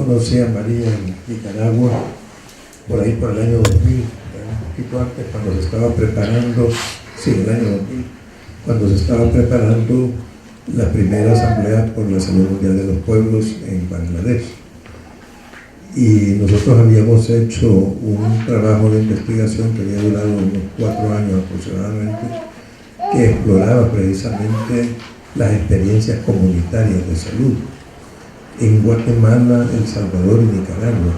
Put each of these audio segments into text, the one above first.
conocí a María en Nicaragua por ahí por el año 2000, un poquito antes, cuando se estaba preparando, sí, el año 2000, cuando se estaba preparando la primera asamblea por la salud mundial de los pueblos en Bangladesh. Y nosotros habíamos hecho un trabajo de investigación que había durado unos 4 años aproximadamente, que exploraba precisamente las experiencias comunitarias de salud en Guatemala, El Salvador y Nicaragua.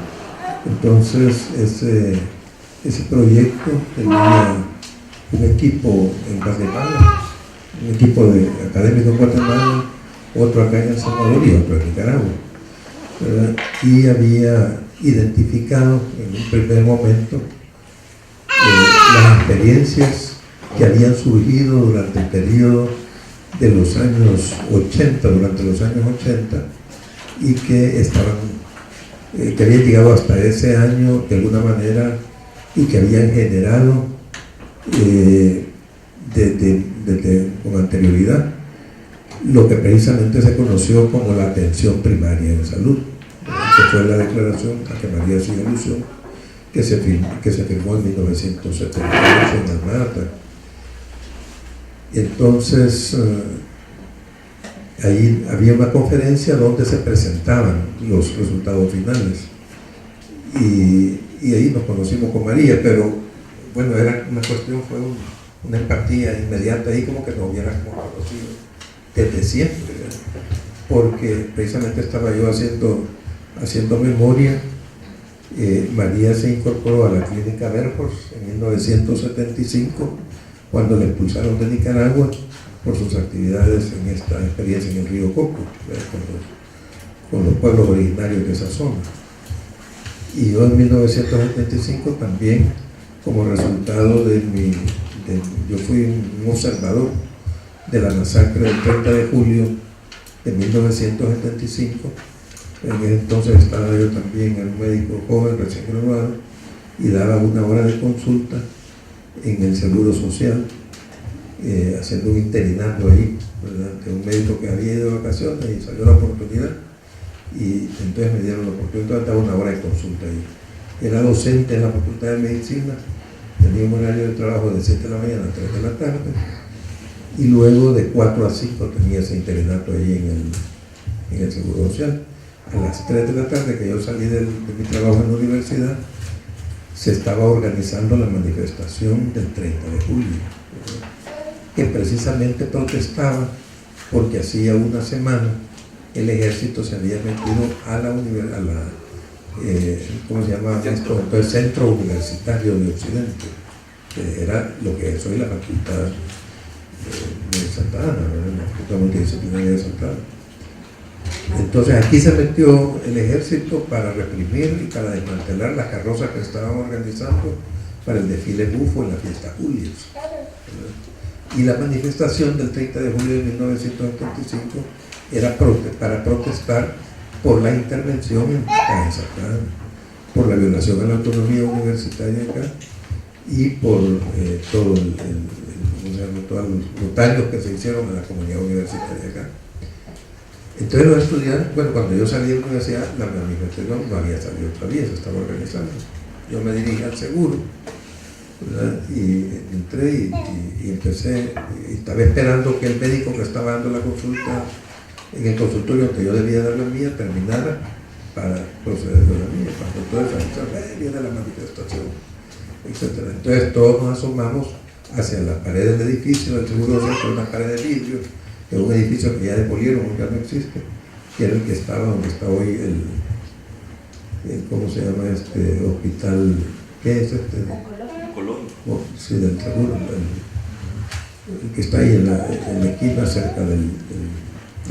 Entonces ese proyecto tenía un equipo en Guatemala, un equipo de académicos en Guatemala, otro acá en El Salvador y otro en Nicaragua, ¿verdad? Y había identificado en un primer momento las experiencias que habían surgido durante el periodo de los años 80, durante los años 80, y que que habían llegado hasta ese año de alguna manera y que habían generado con anterioridad lo que precisamente se conoció como la atención primaria de salud, que fue la declaración a que María hacía alusión, que se firmó en 1978 en Almata. Entonces ahí había una conferencia donde se presentaban los resultados finales y ahí nos conocimos con María, pero bueno, era una cuestión, fue una empatía inmediata ahí, como que nos hubiéramos conocido desde siempre, ¿verdad? Porque precisamente estaba yo haciendo memoria. María se incorporó a la clínica Berfors en 1975, cuando la expulsaron de Nicaragua por sus actividades en esta experiencia en el río Coco, con los pueblos originarios de esa zona. Y yo en 1975 también, como resultado yo fui un observador de la masacre del 30 de julio de 1975. En ese entonces estaba yo también, era un médico joven, recién graduado, y daba 1 hora de consulta en el Seguro Social, haciendo un interinato ahí, ¿verdad? De un médico que había ido de vacaciones y salió la oportunidad, y entonces me dieron la oportunidad de dar 1 hora de consulta ahí. Era docente en la Facultad de Medicina, tenía un horario de trabajo de 7 de la mañana a 3 de la tarde, y luego de 4 a 5 tenía ese interinato ahí en el Seguro Social. A las 3 de la tarde que yo salí de mi trabajo en la universidad, se estaba organizando la manifestación del 30 de julio, que precisamente protestaba porque hacía una semana el ejército se había metido a ¿cómo se llama esto? Entonces, Centro Universitario de Occidente, que era lo que es hoy la Facultad de Santa Ana, la Facultad Multidisciplinaria de Santa Ana. Entonces aquí se metió el ejército para reprimir y para desmantelar las carrozas que estaban organizando para el desfile bufo en la fiesta Julius. Y la manifestación del 30 de julio de 1975 era para protestar por la intervención en Santa Ana, por la violación a la autonomía universitaria acá y por todos los daños que se hicieron a la comunidad universitaria acá. Entonces los estudiantes, bueno, cuando yo salí de la universidad, la manifestación no había salido todavía, se estaba organizando. Yo me dirigí al seguro, ¿verdad? Y entré y empecé, y estaba esperando que el médico que estaba dando la consulta en el consultorio que yo debía dar la mía terminara para proceder de la mía. Cuando entonces viene la manifestación, etc. Entonces todos nos asomamos hacia la pared del edificio del seguro social, una pared de vidrio, que es un edificio que ya demolieron, ya no existe, que era el que estaba donde está hoy el ¿cómo se llama este hospital? ¿Qué es este? Colón. Sí, del seguro, el que está ahí en la esquina cerca de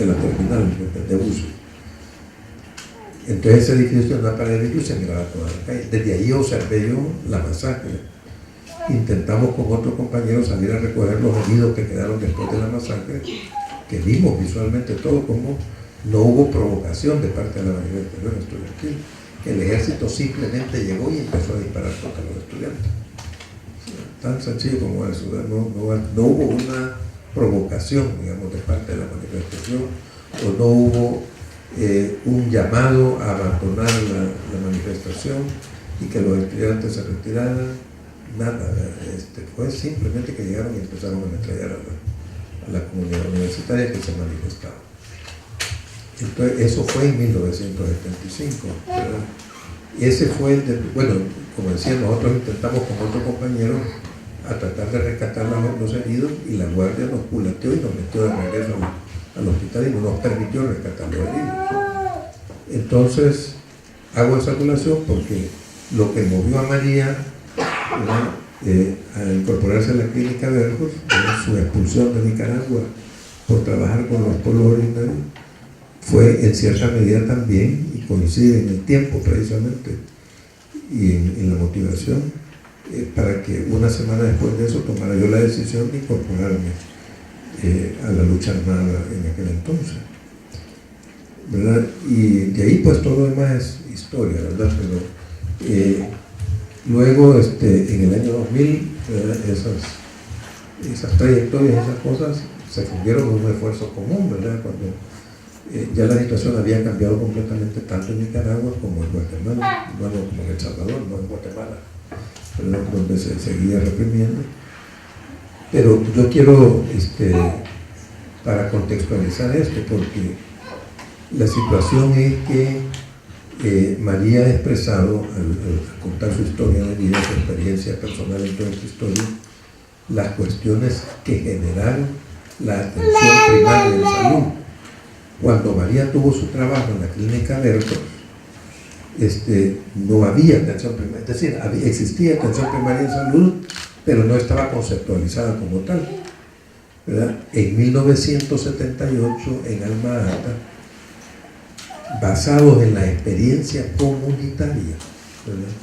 la terminal de bus. Entonces ese edificio en una pared de vidrio se miraba toda la calle. Desde ahí observé yo la masacre. Intentamos con otro compañero salir a recoger los heridos que quedaron después de la masacre, que vimos visualmente todo como no hubo provocación de parte de la manifestación estudiantil. El ejército simplemente llegó y empezó a disparar contra los estudiantes. Tan sencillo como eso, no hubo una provocación, digamos, de parte de la manifestación, o no hubo un llamado a abandonar la manifestación y que los estudiantes se retiraran, nada, fue simplemente que llegaron y empezaron a ametrallar a la comunidad universitaria que se manifestaba. Entonces, eso fue en 1975, ¿verdad? Ese fue bueno, como decía, nosotros intentamos con otro compañero a tratar de rescatar a los heridos, y la guardia nos culateó y nos metió de regreso al hospital y no nos permitió rescatar los heridos. Entonces, hago esa colación porque lo que movió a María a incorporarse a la clínica Berjos, su expulsión de Nicaragua por trabajar con los pueblos originarios, fue en cierta medida también, y coincide en el tiempo precisamente y en la motivación, para que una semana después de eso tomara yo la decisión de incorporarme a la lucha armada en aquel entonces, ¿verdad? Y de ahí pues todo lo demás es historia, ¿verdad? Pero luego en el año 2000, esas trayectorias, esas cosas se fundieron en un esfuerzo común, ¿verdad? Cuando ya la situación había cambiado completamente tanto en Nicaragua como en Guatemala, bueno, como en El Salvador, no en Guatemala, ¿verdad? Donde se seguía reprimiendo. Pero yo quiero, para contextualizar esto, porque la situación es que María ha expresado, al contar su historia de vida, su experiencia personal en toda esta historia, las cuestiones que generaron la atención primaria de salud. Cuando María tuvo su trabajo en la clínica Berjos, no había atención primaria, es decir, existía atención primaria en salud, pero no estaba conceptualizada como tal, ¿verdad? En 1978, en Alma Ata, basados en la experiencia comunitaria, ¿verdad?,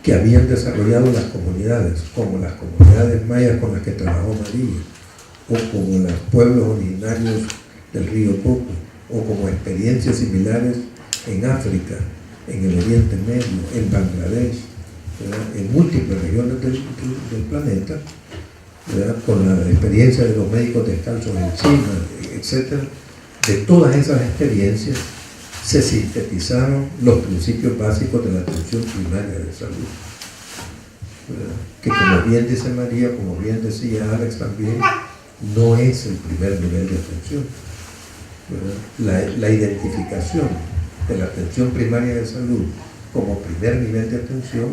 que habían desarrollado las comunidades, como las comunidades mayas con las que trabajó María, o como los pueblos originarios del río Coco, o como experiencias similares en África, en el Oriente Medio, en Bangladesh, ¿verdad?, en múltiples regiones del planeta, ¿verdad?, con la experiencia de los médicos descalzos en China, etc. De todas esas experiencias se sintetizaron los principios básicos de la atención primaria de salud, ¿verdad?, que, como bien dice María, como bien decía Alex también, no es el primer nivel de atención, ¿verdad? La identificación de la atención primaria de salud como primer nivel de atención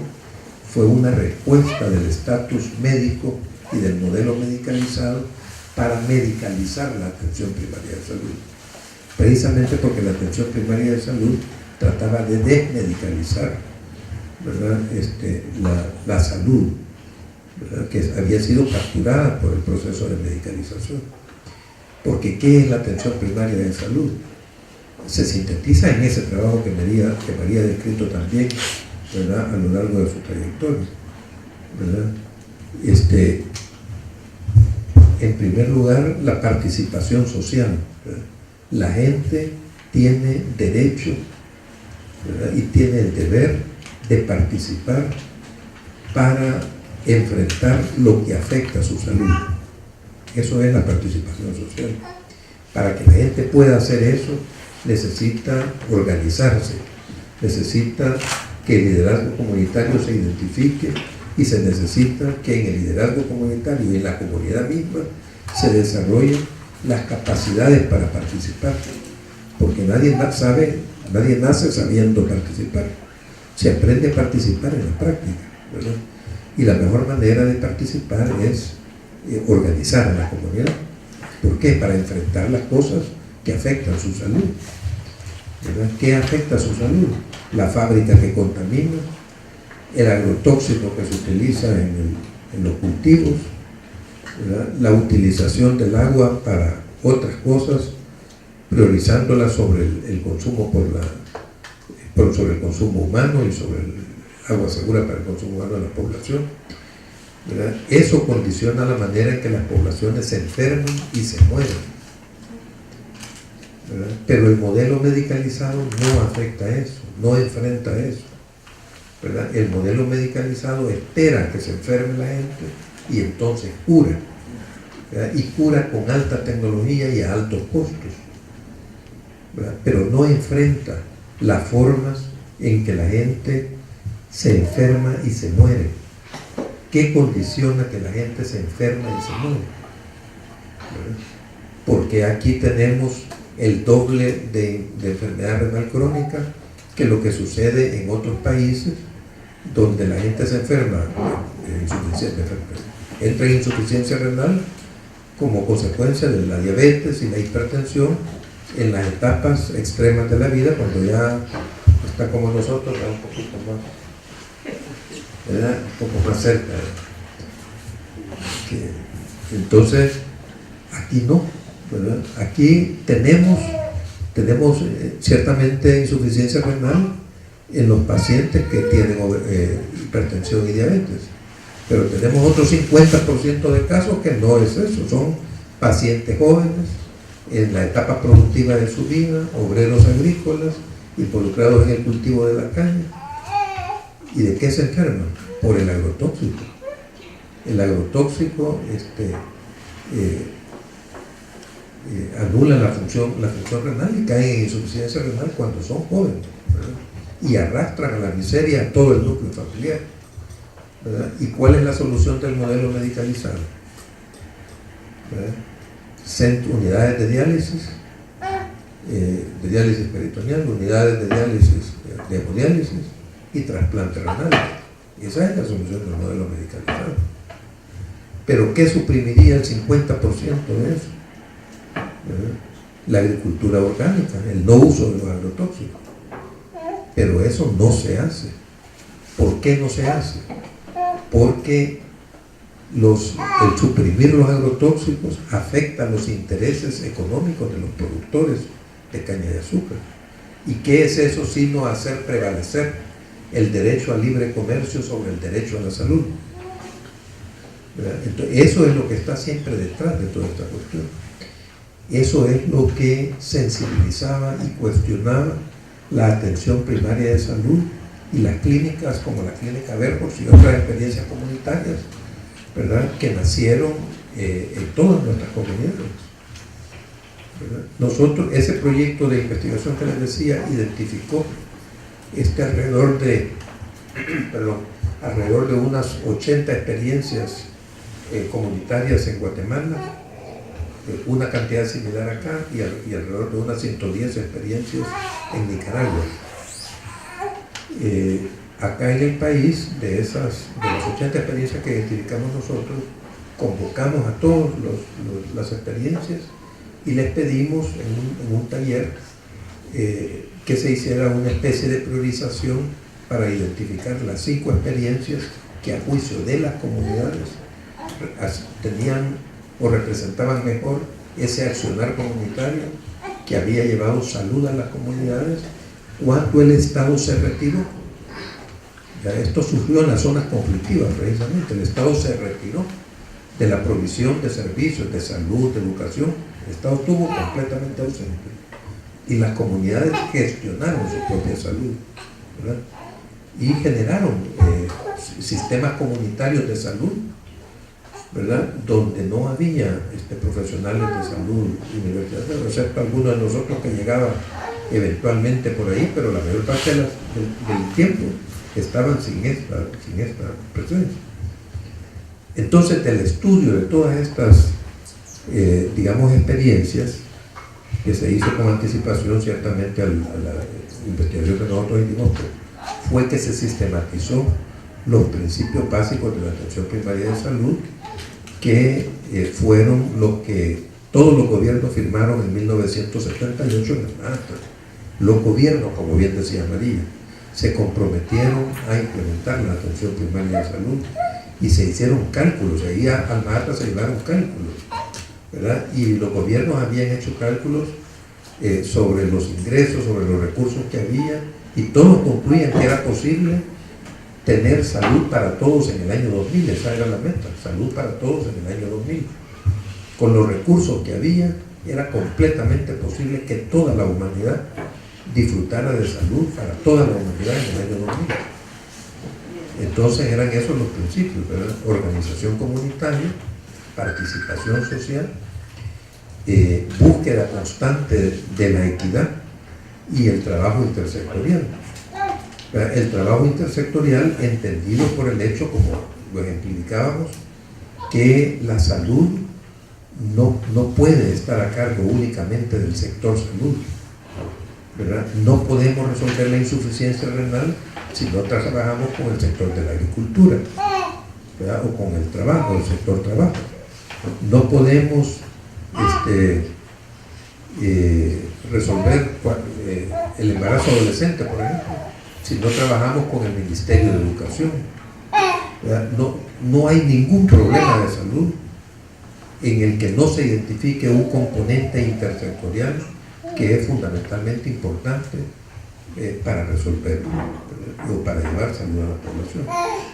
fue una respuesta del estatus médico y del modelo medicalizado para medicalizar la atención primaria de salud, precisamente porque la atención primaria de salud trataba de desmedicalizar, ¿verdad?, la salud, ¿verdad?, que había sido capturada por el proceso de medicalización. Porque ¿qué es la atención primaria de salud? Se sintetiza en ese trabajo que María ha descrito también, ¿verdad?, a lo largo de su trayectoria, ¿verdad? En primer lugar, la participación social, ¿verdad? La gente tiene derecho, ¿verdad?, y tiene el deber de participar para enfrentar lo que afecta a su salud. Eso es la participación social. Para que la gente pueda hacer eso, necesita organizarse, necesita que el liderazgo comunitario se identifique, y se necesita que en el liderazgo comunitario y en la comunidad misma se desarrollen las capacidades para participar, porque nadie nace sabiendo participar, se aprende a participar en la práctica, ¿verdad? Y la mejor manera de participar es organizar a la comunidad. ¿Por qué? Para enfrentar las cosas que afectan su salud, ¿verdad? ¿Qué afecta a su salud? La fábrica que contamina, el agrotóxico que se utiliza en los cultivos, ¿verdad?, la utilización del agua para otras cosas, priorizándola sobre el consumo sobre el consumo humano y sobre el agua segura para el consumo humano de la población, ¿verdad? Eso condiciona la manera en que las poblaciones se enferman y se mueren, ¿verdad? Pero el modelo medicalizado no afecta eso, no enfrenta eso, ¿verdad? El modelo medicalizado espera que se enferme la gente y entonces cura, ¿verdad?, y cura con alta tecnología y a altos costos, ¿verdad? Pero no enfrenta las formas en que la gente se enferma y se muere. ¿Qué condiciona que la gente se enferma y se muere? ¿Verdad? Porque aquí tenemos el doble de enfermedad renal crónica que lo que sucede en otros países donde la gente se enferma, entra en insuficiencia renal como consecuencia de la diabetes y la hipertensión en las etapas extremas de la vida, cuando ya está como nosotros, ya un poquito más, ¿verdad? Un poco más cerca. Entonces, aquí no, ¿verdad? Aquí tenemos ciertamente insuficiencia renal en los pacientes que tienen hipertensión y diabetes, pero tenemos otro 50% de casos que no es eso, son pacientes jóvenes en la etapa productiva de su vida, obreros agrícolas, involucrados en el cultivo de la caña. ¿Y de qué se enferman? Por el agrotóxico. El agrotóxico anula la función renal y caen en insuficiencia renal cuando son jóvenes, ¿verdad? Y arrastran a la miseria a todo el núcleo familiar, ¿verdad? ¿Y cuál es la solución del modelo medicalizado? ¿Verdad? Unidades de diálisis peritoneal, unidades de diálisis, de hemodiálisis y trasplantes renales. Y esa es la solución del modelo medicalizado. Pero ¿qué suprimiría el 50% de eso? ¿Verdad? La agricultura orgánica, el no uso de los agrotóxicos. Pero eso no se hace. ¿Por qué no se hace? Porque el suprimir los agrotóxicos afecta los intereses económicos de los productores de caña de azúcar. ¿Y qué es eso sino hacer prevalecer el derecho al libre comercio sobre el derecho a la salud? ¿Verdad? Entonces, eso es lo que está siempre detrás de toda esta cuestión. Eso es lo que sensibilizaba y cuestionaba la atención primaria de salud y las clínicas como la Clínica Verbos y otras experiencias comunitarias, ¿verdad?, que nacieron en todas nuestras comunidades, ¿verdad? Nosotros, ese proyecto de investigación que les decía, identificó alrededor de unas 80 experiencias comunitarias en Guatemala, una cantidad similar acá, y alrededor de unas 110 experiencias en Nicaragua. Acá en el país, de las 80 experiencias que identificamos nosotros, convocamos a todas las experiencias y les pedimos en un taller que se hiciera una especie de priorización para identificar las 5 experiencias que a juicio de las comunidades tenían o representaban mejor ese accionar comunitario que había llevado salud a las comunidades cuando el Estado se retiró. Ya esto surgió en las zonas conflictivas, precisamente. El Estado se retiró de la provisión de servicios de salud, de educación. El Estado estuvo completamente ausente y las comunidades gestionaron su propia salud, ¿verdad? Y generaron sistemas comunitarios de salud, ¿verdad?, donde no había profesionales de salud universitarios, excepto algunos de nosotros que llegaban eventualmente por ahí, pero la mayor parte del tiempo estaban sin esta presencia. Entonces, del estudio de todas estas, experiencias que se hizo con anticipación ciertamente a la investigación que nosotros hicimos, fue que se sistematizó los principios básicos de la atención primaria de salud, que fueron los que todos los gobiernos firmaron en 1978 en las actas. Los gobiernos, como bien decía María, se comprometieron a implementar la atención primaria de salud y se hicieron cálculos, ahí al MATA se llevaron cálculos, ¿verdad? Y los gobiernos habían hecho cálculos sobre los ingresos, sobre los recursos que había, y todos concluían que era posible tener salud para todos en el año 2000, esa era la meta, salud para todos en el año 2000. Con los recursos que había, era completamente posible que toda la humanidad disfrutara de salud para toda la humanidad en el año 2000. Entonces eran esos los principios, ¿verdad? Organización comunitaria, participación social, búsqueda constante de la equidad, y el trabajo intersectorial. El trabajo intersectorial entendido por el hecho, como lo ejemplificábamos, que la salud no puede estar a cargo únicamente del sector salud, ¿verdad? No podemos resolver la insuficiencia renal si no trabajamos con el sector de la agricultura, ¿verdad? O con el trabajo, el sector trabajo. No podemos resolver el embarazo adolescente, por ejemplo, si no trabajamos con el Ministerio de Educación, ¿verdad? No hay ningún problema de salud en el que no se identifique un componente intersectorial que es fundamentalmente importante para resolver o para llevar salud a la población.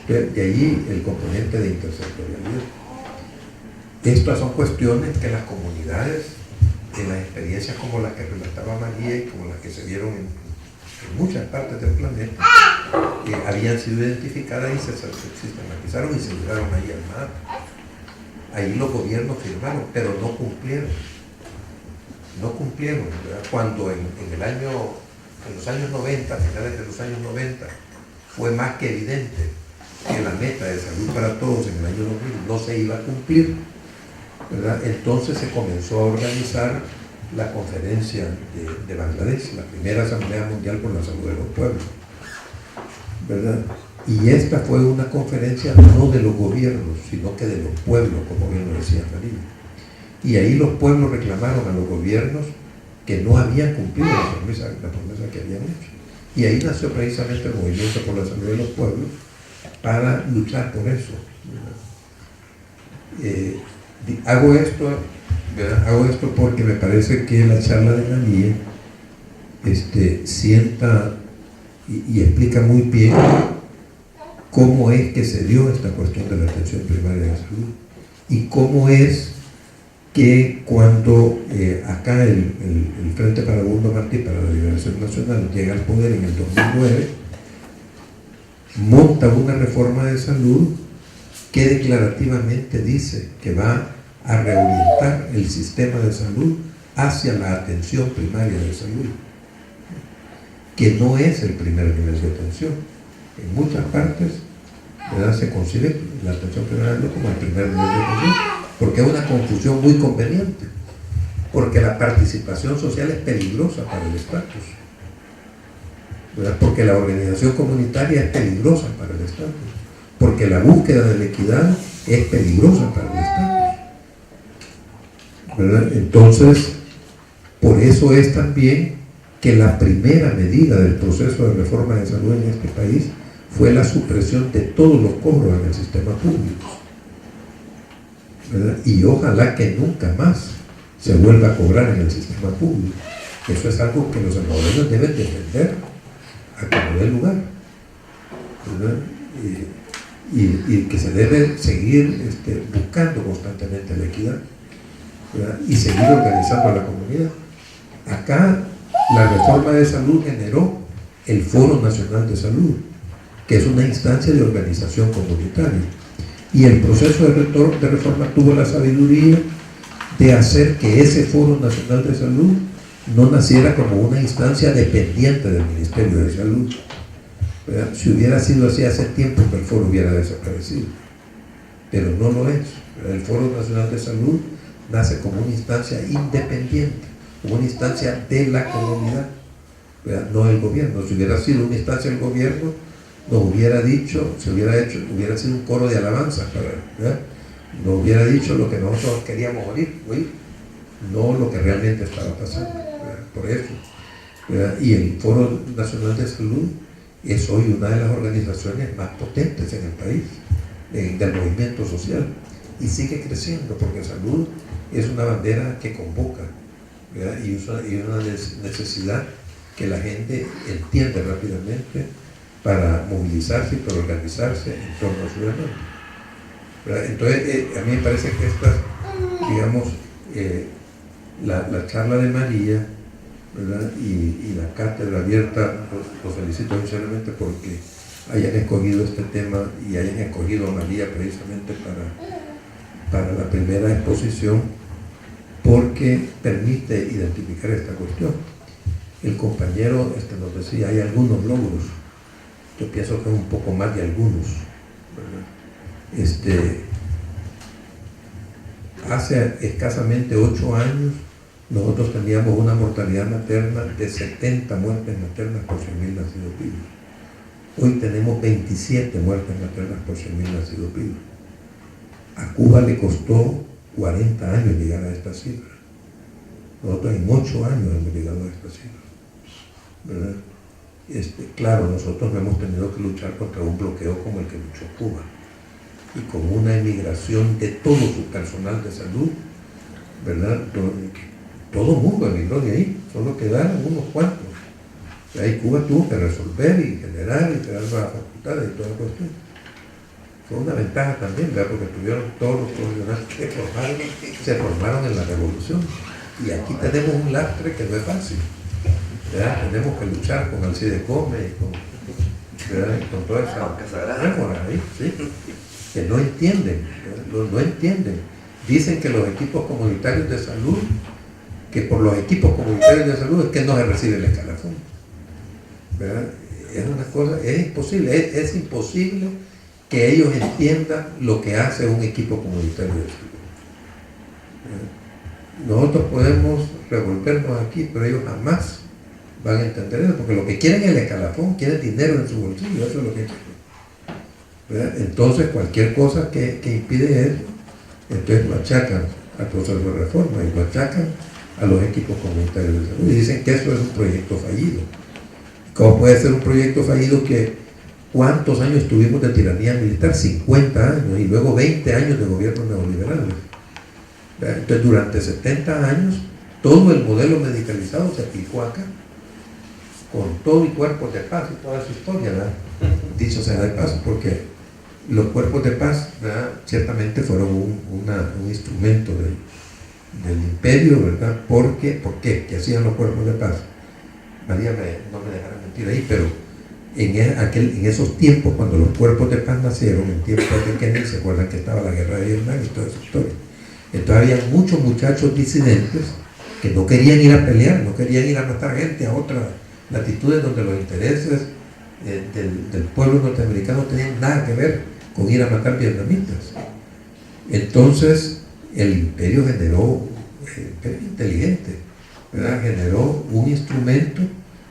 De allí el componente de intersectorialidad. Estas son cuestiones que las comunidades, en las experiencias como las que relataba María y como las que se vieron en muchas partes del planeta, habían sido identificadas y se sistematizaron y se llevaron ahí al mar. Ahí los gobiernos firmaron, pero no cumplieron. No cumplieron, ¿verdad? Cuando en los años 90, finales de los años 90, fue más que evidente que la meta de salud para todos en el año 2000 no se iba a cumplir, ¿verdad? Entonces se comenzó a organizar la conferencia de Bangladesh, la primera Asamblea Mundial por la Salud de los Pueblos, ¿verdad? Y esta fue una conferencia no de los gobiernos, sino que de los pueblos, como bien lo decía Farid. Y ahí los pueblos reclamaron a los gobiernos que no habían cumplido la promesa que habían hecho. Y ahí nació precisamente el Movimiento por la Salud de los Pueblos para luchar por eso. Hago esto porque me parece que la charla de María sienta y explica muy bien cómo es que se dio esta cuestión de la atención primaria de salud y cómo es que cuando acá el Frente Farabundo Martí para la Liberación Nacional llega al poder en el 2009, monta una reforma de salud que declarativamente dice que va a reorientar el sistema de salud hacia la atención primaria de salud, que no es el primer nivel de atención. En muchas partes, ¿verdad?, se concibe la atención primaria como el primer nivel de atención, porque es una confusión muy conveniente, porque la participación social es peligrosa para el estatus, ¿verdad?, porque la organización comunitaria es peligrosa para el estatus, porque la búsqueda de la equidad es peligrosa para el estatus, ¿verdad? Entonces, por eso es también que la primera medida del proceso de reforma de salud en este país fue la supresión de todos los cobros en el sistema público, ¿verdad? Y ojalá que nunca más se vuelva a cobrar en el sistema público. Eso es algo que los salvadoreños deben defender a como dé lugar, ¿verdad? Y que se debe seguir buscando constantemente la equidad, ¿verdad?, y seguir organizando a la comunidad. Acá la reforma de salud generó el Foro Nacional de Salud, que es una instancia de organización comunitaria, y el proceso de reforma tuvo la sabiduría de hacer que ese Foro Nacional de Salud no naciera como una instancia dependiente del Ministerio de Salud, ¿verdad? Si hubiera sido así hace tiempo que el foro hubiera desaparecido, pero no lo es, ¿verdad? El Foro Nacional de Salud nace como una instancia independiente, como una instancia de la comunidad, ¿verdad?, no del gobierno. Si hubiera sido una instancia del gobierno, nos hubiera dicho, hubiera sido un coro de alabanzas, ¿verdad?, nos hubiera dicho lo que nosotros queríamos oír, no lo que realmente estaba pasando, ¿verdad? Por eso, ¿verdad? Y el Foro Nacional de Salud es hoy una de las organizaciones más potentes en el país, del movimiento social, y sigue creciendo porque salud es una bandera que convoca, ¿verdad?, y una necesidad que la gente entiende rápidamente para movilizarse y para organizarse en torno a su demanda, ¿verdad? Entonces, a mí me parece que esta, digamos, la charla de María, ¿verdad?, y la cátedra abierta, los felicito sinceramente porque hayan escogido este tema y hayan escogido a María precisamente para la primera exposición, porque permite identificar esta cuestión. el compañero nos decía, hay algunos logros. Yo pienso que es un poco más de algunos, ¿verdad? Hace escasamente 8 años nosotros teníamos una mortalidad materna de 70 muertes maternas por 100.000 nacidos vivos. Hoy tenemos 27 muertes maternas por 100.000 nacidos vivos. A Cuba le costó 40 años llegar a esta cifra. Nosotros en 8 años hemos llegado a esta cifra, ¿verdad? Claro, nosotros no hemos tenido que luchar contra un bloqueo como el que luchó Cuba, y con una emigración de todo su personal de salud, ¿verdad? Todo el mundo emigró de ahí, solo quedaron unos cuantos. Ahí Cuba tuvo que resolver y generar y crear nuevas facultades y toda la cuestión. Fue una ventaja también, ¿verdad? Porque tuvieron todos los profesionales que se formaron en la revolución. Y aquí tenemos un lastre que no es fácil, ¿verdad? Tenemos que luchar con Alcides Gómez y con toda esa rémora ahí, ¿sí? Que no entienden, no entienden. Dicen que los equipos comunitarios de salud, que por los equipos comunitarios de salud es que no se recibe el escalafón, ¿verdad? Es una cosa, es imposible, es imposible que ellos entiendan lo que hace un equipo comunitario de salud. Nosotros podemos revolvernos aquí, pero ellos jamás van a entender eso, porque lo que quieren es el escalafón, quieren dinero en su bolsillo, eso es lo que quieren, ¿verdad? Entonces cualquier cosa que impide eso, entonces lo achacan al proceso de reforma y lo achacan a los equipos comunitarios de salud y dicen que eso es un proyecto fallido. ¿Cómo puede ser un proyecto fallido que cuántos años tuvimos de tiranía militar? 50 años y luego 20 años de gobiernos neoliberales. Entonces durante 70 años todo el modelo medicalizado se aplicó acá, con todo y cuerpos de paz y toda esa historia, ¿verdad? Dicho sea de paso, porque los cuerpos de paz, ¿verdad?, ciertamente fueron un instrumento del imperio, ¿verdad? ¿Por qué? ¿Qué hacían los cuerpos de paz? María no me dejará mentir ahí, pero en esos tiempos, cuando los cuerpos de paz nacieron, en tiempos de Kennedy, se acuerdan que estaba la guerra de Vietnam y toda esa historia. Entonces había muchos muchachos disidentes que no querían ir a pelear, no querían ir a matar gente a otras latitudes donde los intereses del pueblo norteamericano no tenían nada que ver con ir a matar vietnamitas. Entonces el imperio generó, inteligente, ¿verdad?, generó un instrumento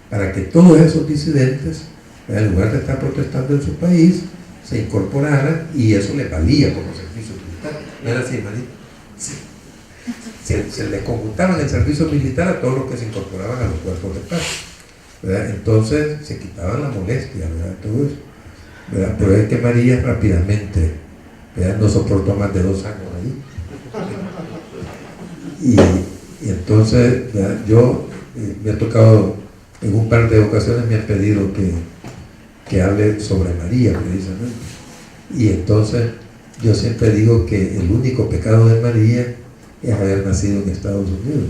para que todos esos disidentes, ¿verdad?, en lugar de estar protestando en su país, se incorporaran, y eso les valía como servicio militar. ¿No era así, María? Sí. Se les conmutaban el servicio militar a todos los que se incorporaban a los cuerpos de paz, ¿verdad? Entonces se quitaban la molestia, ¿verdad?, todo eso, ¿verdad? Pero es que María rápidamente, ¿verdad?, no soportó más de 2 años ahí. Y entonces, ¿verdad?, yo me ha tocado en un par de ocasiones, me han pedido que hable sobre María precisamente, y entonces yo siempre digo que el único pecado de María es haber nacido en Estados Unidos,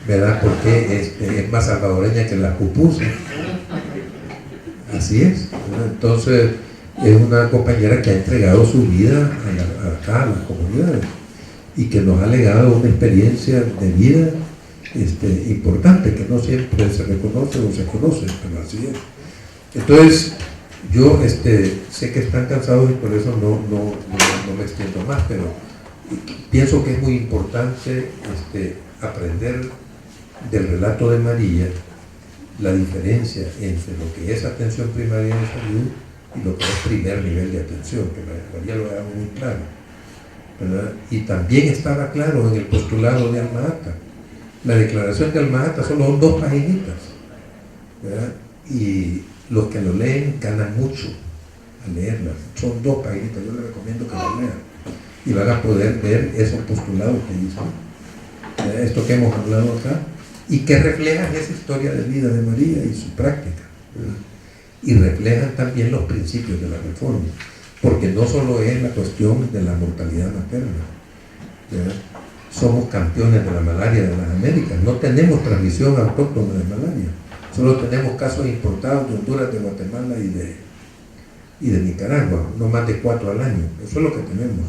¿verdad? Porque es más salvadoreña que la pupusa. Así es, ¿verdad? Entonces es una compañera que ha entregado su vida acá a las comunidades y que nos ha legado una experiencia de vida importante, que no siempre se reconoce o se conoce, pero así es. Entonces yo sé que están cansados y por eso no me extiendo más, pero pienso que es muy importante aprender del relato de María la diferencia entre lo que es atención primaria de salud y lo que es primer nivel de atención, que María lo dejaba muy claro, ¿verdad? Y también estaba claro en el postulado de Alma Ata. La declaración de Alma Ata solo son 2 paginitas, ¿verdad? Y los que lo leen ganan mucho al leerlas. Son 2 paginitas, yo les recomiendo que lo lean y van a poder ver esos postulados que dicen, esto que hemos hablado acá, y que reflejan esa historia de vida de María y su práctica, ¿verdad? Y reflejan también los principios de la reforma, porque no solo es la cuestión de la mortalidad materna, ¿verdad? Somos campeones de la malaria de las Américas, no tenemos transmisión autóctona de malaria, solo tenemos casos importados de Honduras, de Guatemala y de Nicaragua, no más de 4 al año, eso es lo que tenemos.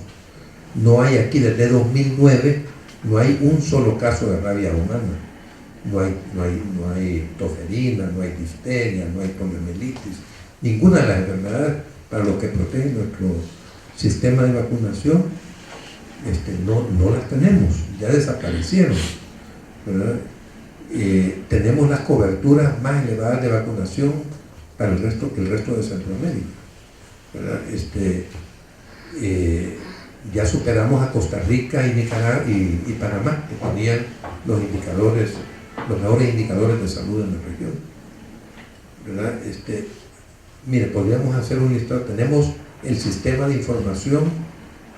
No hay aquí, desde 2009, no hay un solo caso de rabia humana. no hay toferina, no hay difteria, no hay poliomielitis, ninguna de las enfermedades para lo que protege nuestro sistema de vacunación, no las tenemos, ya desaparecieron, ¿verdad? Tenemos las coberturas más elevadas de vacunación para el resto de Centroamérica, ¿verdad? Ya superamos a Costa Rica y Nicaragua y Panamá, que tenían los mejores indicadores de salud en la región, ¿verdad? Mire, podríamos hacer un listado. Tenemos el sistema de información,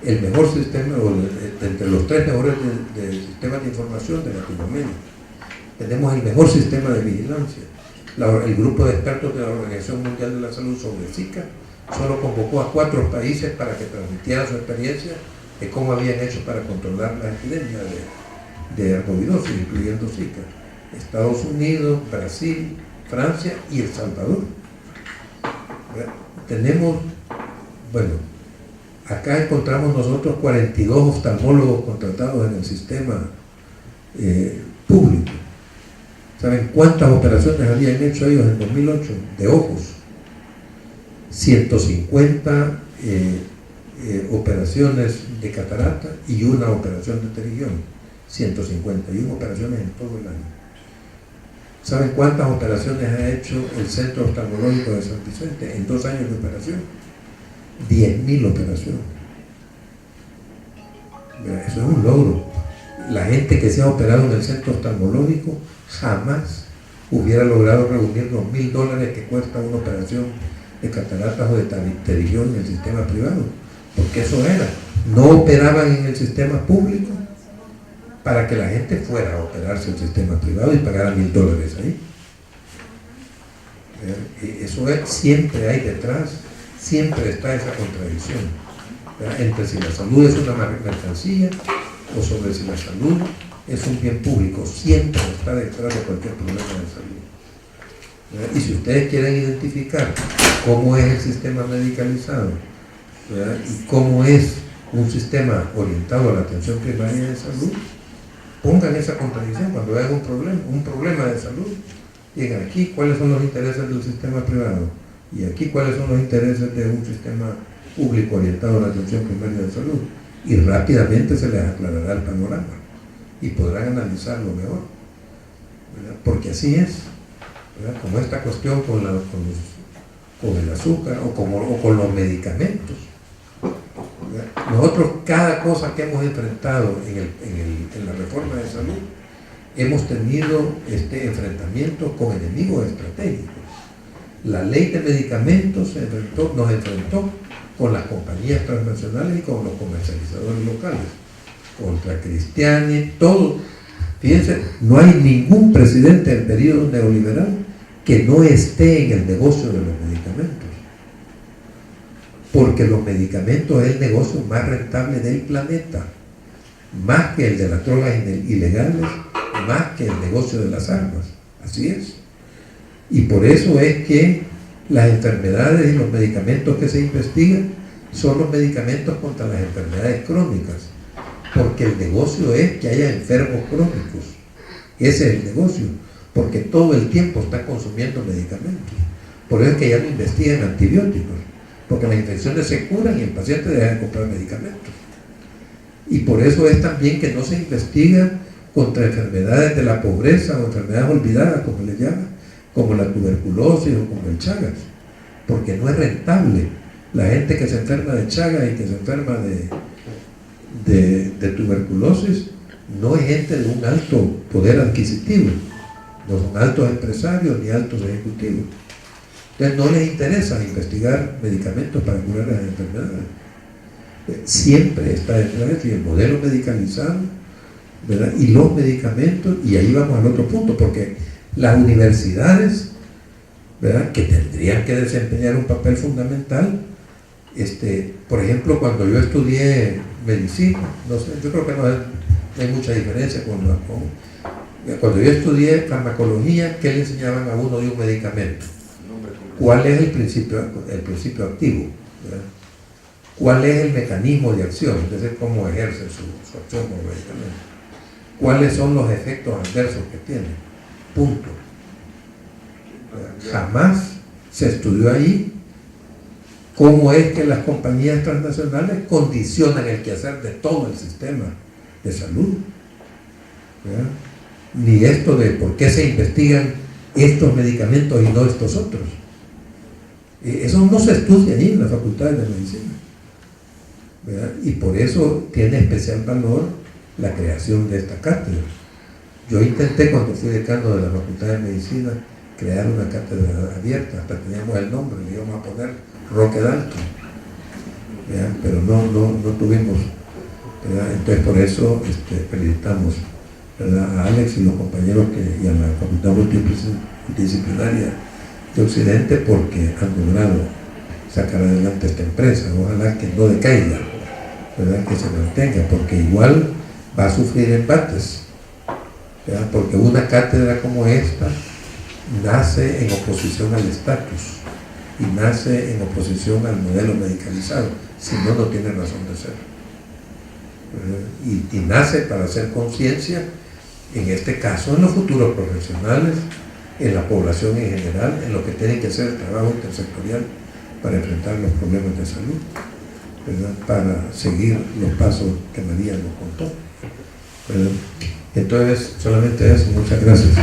el mejor sistema, entre los 3 mejores de sistemas de información de Latinoamérica. Tenemos el mejor sistema de vigilancia. El grupo de expertos de la Organización Mundial de la Salud sobre Zika solo convocó a 4 países para que transmitieran su experiencia de cómo habían hecho para controlar la epidemia de arbovirosis, incluyendo Zika. Estados Unidos, Brasil, Francia y El Salvador. Tenemos, bueno, acá encontramos nosotros 42 oftalmólogos contratados en el sistema público. ¿Saben cuántas operaciones habían hecho ellos en 2008 de ojos? 150 operaciones de catarata y una operación de pterigión. 151 operaciones en todo el año. ¿Saben cuántas operaciones ha hecho el Centro Oftalmológico de San Vicente en 2 años de operación? 10.000 operaciones. Eso es un logro. La gente que se ha operado en el Centro Oftalmológico jamás hubiera logrado reunir los $1.000 que cuesta una operación de cataratas o de pterigión en el sistema privado, porque eso era, no operaban en el sistema público para que la gente fuera a operarse en el sistema privado y pagara $1.000 ahí. Eso es, siempre hay detrás, siempre está esa contradicción, ¿verdad? Entre si la salud es una mercancía o sobre si la salud es un bien público, siempre está detrás de cualquier problema de salud, ¿verdad? Y si ustedes quieren identificar cómo es el sistema medicalizado, ¿verdad? Y cómo es un sistema orientado a la atención primaria de salud, pongan esa contradicción cuando vean un problema de salud. Digan aquí cuáles son los intereses del sistema privado y aquí cuáles son los intereses de un sistema público orientado a la atención primaria de salud, y rápidamente se les aclarará el panorama y podrán analizarlo mejor, ¿verdad? Porque así es, ¿verdad? Como esta cuestión con el azúcar o con los medicamentos, ¿verdad? Nosotros cada cosa que hemos enfrentado en la reforma de salud hemos tenido este enfrentamiento con enemigos estratégicos. La ley de medicamentos nos enfrentó con las compañías transnacionales y con los comercializadores locales, contra Cristiani, todo. Fíjense, no hay ningún presidente del periodo neoliberal que no esté en el negocio de los medicamentos, porque los medicamentos es el negocio más rentable del planeta, más que el de las drogas ilegales, más que el negocio de las armas. Así es. Y por eso es que las enfermedades y los medicamentos que se investigan son los medicamentos contra las enfermedades crónicas, porque el negocio es que haya enfermos crónicos. Ese es el negocio, porque todo el tiempo están consumiendo medicamentos. Por eso es que ya no investigan antibióticos, porque las infecciones se curan y el paciente deja de comprar medicamentos. Y por eso es también que no se investiga contra enfermedades de la pobreza o enfermedades olvidadas, como le llaman, como la tuberculosis o como el Chagas, porque no es rentable. La gente que se enferma de Chagas y que se enferma de tuberculosis no es gente de un alto poder adquisitivo, no son altos empresarios ni altos ejecutivos. Entonces no les interesa investigar medicamentos para curar las enfermedades. Siempre está detrás y el modelo medicalizado, ¿verdad? Y los medicamentos, y ahí vamos al otro punto, porque las universidades, ¿verdad?, que tendrían que desempeñar un papel fundamental. Por ejemplo, cuando yo estudié medicina, no sé, yo creo que no hay mucha diferencia cuando yo estudié farmacología, ¿qué le enseñaban a uno de un medicamento? ¿Cuál es el principio activo? ¿Verdad? ¿Cuál es el mecanismo de acción? Es decir, cómo ejerce su acción como medicamento. ¿Cuáles son los efectos adversos que tiene? punto. Jamás se estudió ahí cómo es que las compañías transnacionales condicionan el quehacer de todo el sistema de salud. ¿Verdad? Ni esto de por qué se investigan estos medicamentos y no estos otros. Eso no se estudia ahí en las facultades de medicina. ¿Verdad? Y por eso tiene especial valor la creación de esta cátedra. Yo intenté, cuando fui decano de la Facultad de Medicina, crear una cátedra abierta, hasta teníamos el nombre, le íbamos a poner Roque Dalton, ¿verdad? Pero no tuvimos, ¿verdad? Entonces por eso felicitamos, ¿verdad?, a Alex y los compañeros y a la Facultad Multidisciplinaria de Occidente, porque han logrado sacar adelante esta empresa. Ojalá que no decaiga, ¿verdad?, que se mantenga, porque igual va a sufrir embates, ¿verdad? Porque una cátedra como esta nace en oposición al estatus y nace en oposición al modelo medicalizado, si no, no tiene razón de ser. Y nace para hacer conciencia, en este caso, en los futuros profesionales, en la población en general, en lo que tiene que hacer el trabajo intersectorial para enfrentar los problemas de salud, ¿verdad?, para seguir los pasos que María nos contó, ¿verdad? Entonces, solamente eso, muchas gracias.